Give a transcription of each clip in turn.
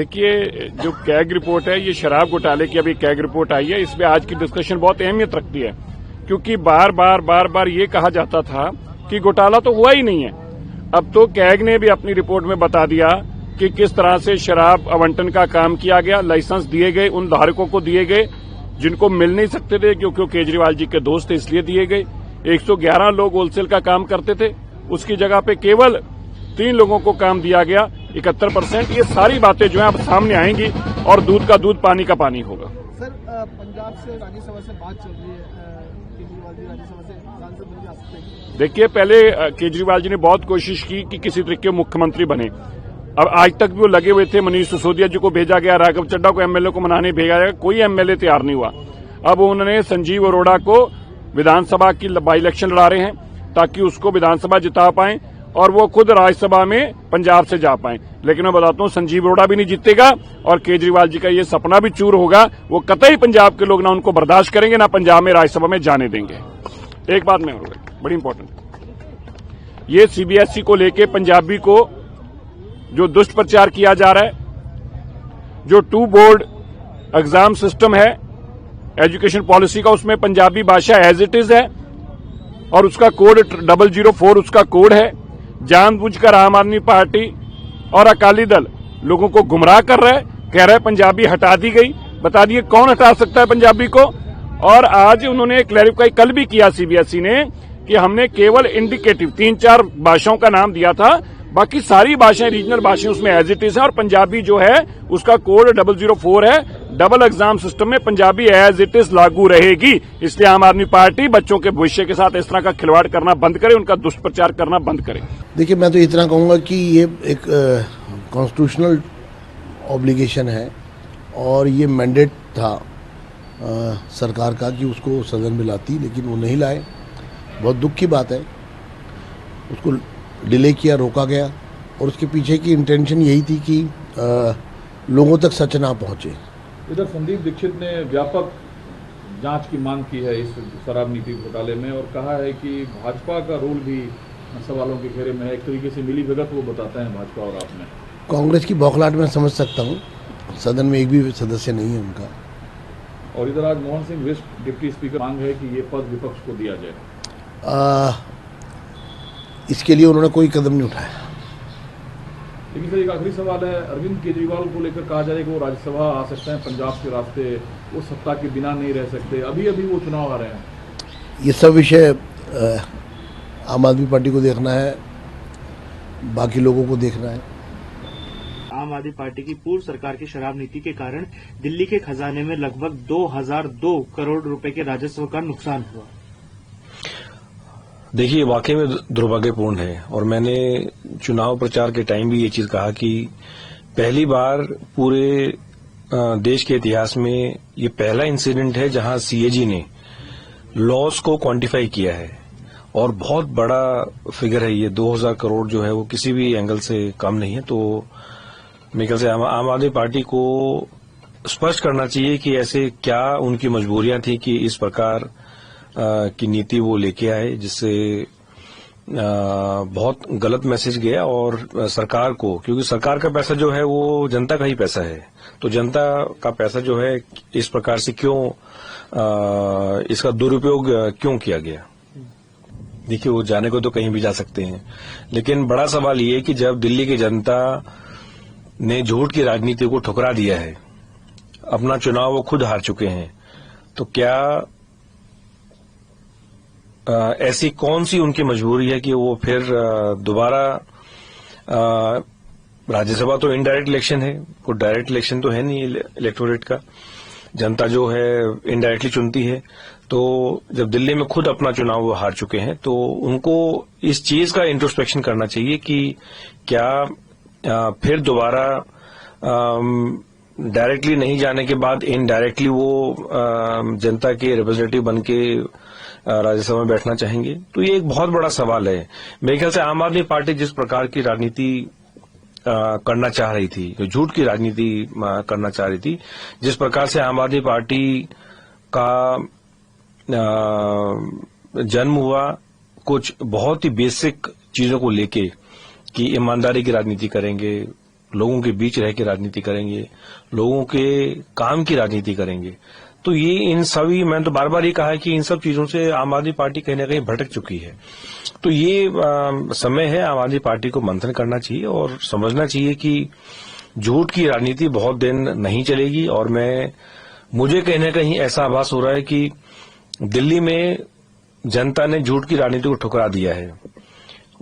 देखिए, जो CAG report है, ये शराब घोटाले की अभी कैग रिपोर्ट आई है। इसमें आज की डिस्कशन बहुत अहमियत रखती है, क्योंकि बार बार ये कहा जाता था कि घोटाला तो हुआ ही नहीं है। अब तो कैग ने भी अपनी रिपोर्ट में बता दिया कि किस तरह से शराब आवंटन का काम किया गया, लाइसेंस दिए गए, उन धारकों को दिए गए जिनको मिल नहीं सकते थे, क्योंकि केजरीवाल जी के दोस्त थे इसलिए दिए गए। 111 लोग होलसेल का काम करते थे, उसकी जगह पे केवल 3 लोगों को काम दिया गया, 71%। ये सारी बातें जो है अब सामने आएंगी और दूध का दूध, पानी का पानी होगा। सर, पंजाब से राज्यसभा से बात चल रही है, केजरीवाल जी राज्यसभा से सांसद बन जा सकते हैं। देखिए, पहले केजरीवाल जी ने बहुत कोशिश की कि किसी तरीके के मुख्यमंत्री बने। अब आज तक भी वो लगे हुए थे, मनीष सिसोदिया जी को भेजा गया, राघव चड्ढा को एमएलए को मनाने भेजा गया, कोई एमएलए तैयार नहीं हुआ। अब उन्होंने संजीव अरोड़ा को विधानसभा की बाई इलेक्शन लड़ा रहे हैं ताकि उसको विधानसभा जिता पाएं और वो खुद राज्यसभा में पंजाब से जा पाएं। लेकिन मैं बताता हूं, संजीव अरोड़ा भी नहीं जीतेगा और केजरीवाल जी का ये सपना भी चूर होगा। वो कतई पंजाब के लोग ना उनको बर्दाश्त करेंगे, ना पंजाब में राज्यसभा में जाने देंगे। एक बात में बड़ी इंपॉर्टेंट, ये सीबीएसई को लेके पंजाबी को जो दुष्प्रचार किया जा रहा है, जो 2 बोर्ड एग्जाम सिस्टम है एजुकेशन पॉलिसी का, उसमें पंजाबी भाषा एज इट इज है और उसका कोड 004 उसका कोड है। जानबूझकर आम आदमी पार्टी और अकाली दल लोगों को गुमराह कर रहा है, कह रहा है पंजाबी हटा दी गई। बता दिए कौन हटा सकता है पंजाबी को। और आज उन्होंने क्लैरिफाई कल भी किया सीबीएसई ने कि हमने केवल इंडिकेटिव 3-4 भाषाओं का नाम दिया था, बाकी सारी भाषाएं रीजनल भाषाएं उसमें एज इट इज है और पंजाबी जो है उसका कोड 004 है। डबल एग्जाम सिस्टम में पंजाबी एज इट इज लागू रहेगी। इसलिए आम आदमी पार्टी बच्चों के भविष्य के साथ इस तरह का खिलवाड़ करना बंद करे, उनका दुष्प्रचार करना बंद करे। देखिए, मैं तो इतना कहूंगा कि ये एक कॉन्स्टिट्यूशनल ऑब्लिगेशन है और ये मैंडेट था सरकार का कि उसको सदन में लाती, लेकिन वो नहीं लाए। बहुत दुख की बात है, उसको डिले किया, रोका गया और उसके पीछे की इंटेंशन यही थी कि लोगों तक सच ना पहुंचे। इधर संदीप दीक्षित ने व्यापक जांच की मांग की है इस शराब नीति घोटाले में और कहा है कि भाजपा का रोल भी सवालों के घेरे में है। एक तरीके से मिली भगत वो बताते हैं भाजपा और आप में। कांग्रेस की बौखलाहट में समझ सकता हूँ, सदन में एक भी सदस्य नहीं है उनका। और इधर आज Mohan Singh west deputy speaker मांग है कि ये पद विपक्ष को दिया जाए। इसके लिए उन्होंने कोई कदम नहीं उठाया। लेकिन सर, एक आखिरी सवाल है, अरविंद केजरीवाल को लेकर कहा जा रहा है कि वो राज्यसभा आ सकते हैं पंजाब के रास्ते, वो सत्ता के बिना नहीं रह सकते। अभी वो चुनाव आ रहे हैं। ये सब विषय आम आदमी पार्टी को देखना है, बाकी लोगों को देखना है। आम आदमी पार्टी की पूर्व सरकार की शराब नीति के कारण दिल्ली के खजाने में लगभग 2002 करोड़ रुपए के राजस्व का नुकसान हुआ। देखिए, वाकई में दुर्भाग्यपूर्ण है और मैंने चुनाव प्रचार के टाइम भी ये चीज कहा कि पहली बार पूरे देश के इतिहास में ये पहला इंसिडेंट है जहां सीएजी ने लॉस को क्वांटिफाई किया है और बहुत बड़ा फिगर है ये। 2000 करोड़ जो है वो किसी भी एंगल से कम नहीं है। तो मेरे ख्याल से आम आदमी पार्टी को स्पष्ट करना चाहिए कि ऐसे क्या उनकी मजबूरियां थी कि इस प्रकार की नीति वो लेके आए, जिससे बहुत गलत मैसेज गया और सरकार को, क्योंकि सरकार का पैसा जो है वो जनता का ही पैसा है, तो जनता का पैसा जो है इस प्रकार से क्यों इसका दुरुपयोग क्यों किया गया। देखिए, वो जाने को तो कहीं भी जा सकते हैं, लेकिन बड़ा सवाल ये है कि जब दिल्ली की जनता ने झूठ की राजनीति को ठुकरा दिया है, अपना चुनाव वो खुद हार चुके हैं, तो क्या ऐसी कौन सी उनकी मजबूरी है कि वो फिर दोबारा, राज्यसभा तो इनडायरेक्ट इलेक्शन है, कोई डायरेक्ट इलेक्शन तो है नहीं इलेक्टोरेट का, जनता जो है इनडायरेक्टली चुनती है। तो जब दिल्ली में खुद अपना चुनाव वो हार चुके हैं तो उनको इस चीज का इंट्रोस्पेक्शन करना चाहिए कि क्या फिर दोबारा डायरेक्टली नहीं जाने के बाद इनडायरेक्टली वो जनता के रिप्रेजेंटेटिव बन के राज्यसभा में बैठना चाहेंगे। तो ये एक बहुत बड़ा सवाल है। मेरे ख्याल से आम आदमी पार्टी जिस प्रकार की राजनीति करना चाह रही थी, जो झूठ की राजनीति करना चाह रही थी, जिस प्रकार से आम आदमी पार्टी का जन्म हुआ कुछ बहुत ही बेसिक चीजों को लेके कि ईमानदारी की राजनीति करेंगे, लोगों के बीच रह के राजनीति करेंगे, लोगों के काम की राजनीति करेंगे। तो ये इन सभी, मैंने तो बार बार ये कहा है कि इन सब चीजों से आम आदमी पार्टी कहीं ना कहीं भटक चुकी है। तो ये समय है आम आदमी पार्टी को मंथन करना चाहिए और समझना चाहिए कि झूठ की राजनीति बहुत दिन नहीं चलेगी। और मुझे कहीं ना कहीं ऐसा आभास हो रहा है कि दिल्ली में जनता ने झूठ की राजनीति को ठुकरा दिया है।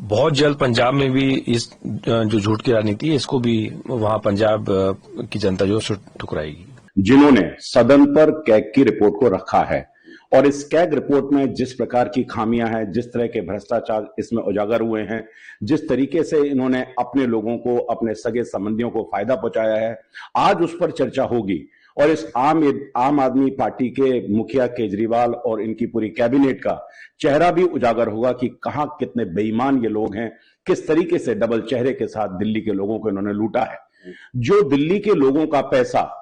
बहुत जल्द पंजाब में भी इस जो झूठ की राजनीति है इसको भी वहां पंजाब की जनता जो ठुकराएगी। जिन्होंने सदन पर कैग की रिपोर्ट को रखा है और इस कैग रिपोर्ट में जिस प्रकार की खामियां हैं, जिस तरह के भ्रष्टाचार इसमें उजागर हुए हैं, जिस तरीके से इन्होंने अपने लोगों को, अपने सगे संबंधियों को फायदा पहुंचाया है, आज उस पर चर्चा होगी। और इस आम आदमी पार्टी के मुखिया केजरीवाल और इनकी पूरी कैबिनेट का चेहरा भी उजागर होगा कि कहां कितने बेईमान ये लोग हैं, किस तरीके से डबल चेहरे के साथ दिल्ली के लोगों को इन्होंने लूटा है। जो दिल्ली के लोगों का पैसा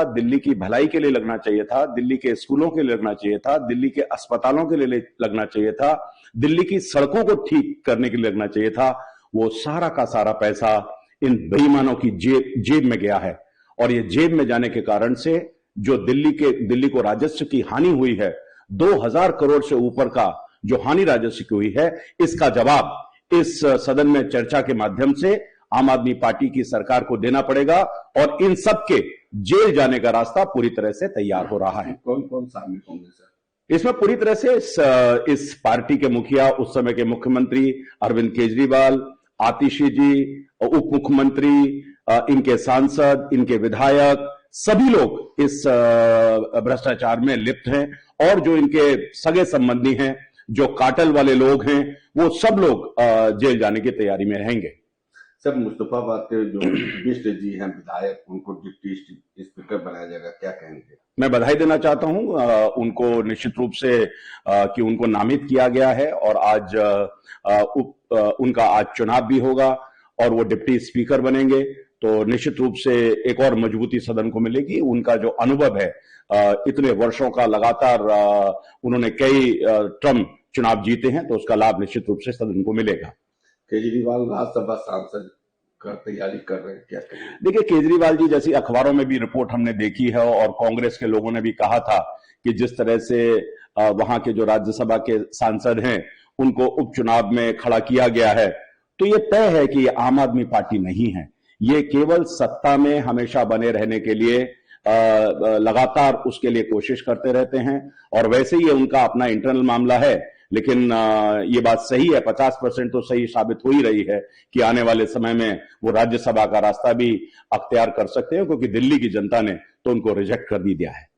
दिल्ली की भलाई के लिए लगना चाहिए था, दिल्ली के स्कूलों के लिए लगना चाहिए था, दिल्ली के अस्पतालों के लिए लगना चाहिए था, दिल्ली की सड़कों को ठीक करने के लिए लगना चाहिए था, वो सारा का सारा पैसा इन बेईमानों की जेब में गया है। और ये जेब में जाने के कारण से जो दिल्ली को राजस्व की हानि हुई है, 2000 करोड़ से ऊपर का जो हानि राजस्व की हुई है, इसका जवाब इस सदन में चर्चा के माध्यम से आम आदमी पार्टी की सरकार को देना पड़ेगा। और इन सब के जेल जाने का रास्ता पूरी तरह से तैयार हो रहा है। कौन कौन शामिल होंगे सर इसमें? पूरी तरह से इस पार्टी के मुखिया, उस समय के मुख्यमंत्री अरविंद केजरीवाल, आतिशी जी, उप मुख्यमंत्री, इनके सांसद, इनके विधायक, सभी लोग इस भ्रष्टाचार में लिप्त हैं। और जो इनके सगे संबंधी हैं, जो कार्टेल वाले लोग हैं, वो सब लोग जेल जाने की तैयारी में रहेंगे। सर, मुस्तफाबाद के जो बिष्ट जी हैं विधायक, उनको डिप्टी स्पीकर बनाया जाएगा, क्या कहेंगे? मैं बधाई देना चाहता हूं उनको निश्चित रूप से कि उनको नामित किया गया है और आज उनका आज चुनाव भी होगा और वो डिप्टी स्पीकर बनेंगे। तो निश्चित रूप से एक और मजबूती सदन को मिलेगी। उनका जो अनुभव है, इतने वर्षों का लगातार उन्होंने कई टर्म चुनाव जीते हैं, तो उसका लाभ निश्चित रूप से सदन को मिलेगा। केजरीवाल राज्यसभा सांसद का तैयारी कर रहे हैं, क्या करेंगे? देखिए, केजरीवाल जी जैसी अखबारों में भी रिपोर्ट हमने देखी है और कांग्रेस के लोगों ने भी कहा था कि जिस तरह से वहां के जो राज्यसभा के सांसद हैं उनको उपचुनाव में खड़ा किया गया है, तो ये तय है कि ये आम आदमी पार्टी नहीं है। ये केवल सत्ता में हमेशा बने रहने के लिए लगातार उसके लिए कोशिश करते रहते हैं और वैसे ही उनका अपना इंटरनल मामला है। लेकिन ये बात सही है, 50% तो सही साबित हो ही रही है कि आने वाले समय में वो राज्यसभा का रास्ता भी अख्तियार कर सकते हैं, क्योंकि दिल्ली की जनता ने तो उनको रिजेक्ट कर दिया है।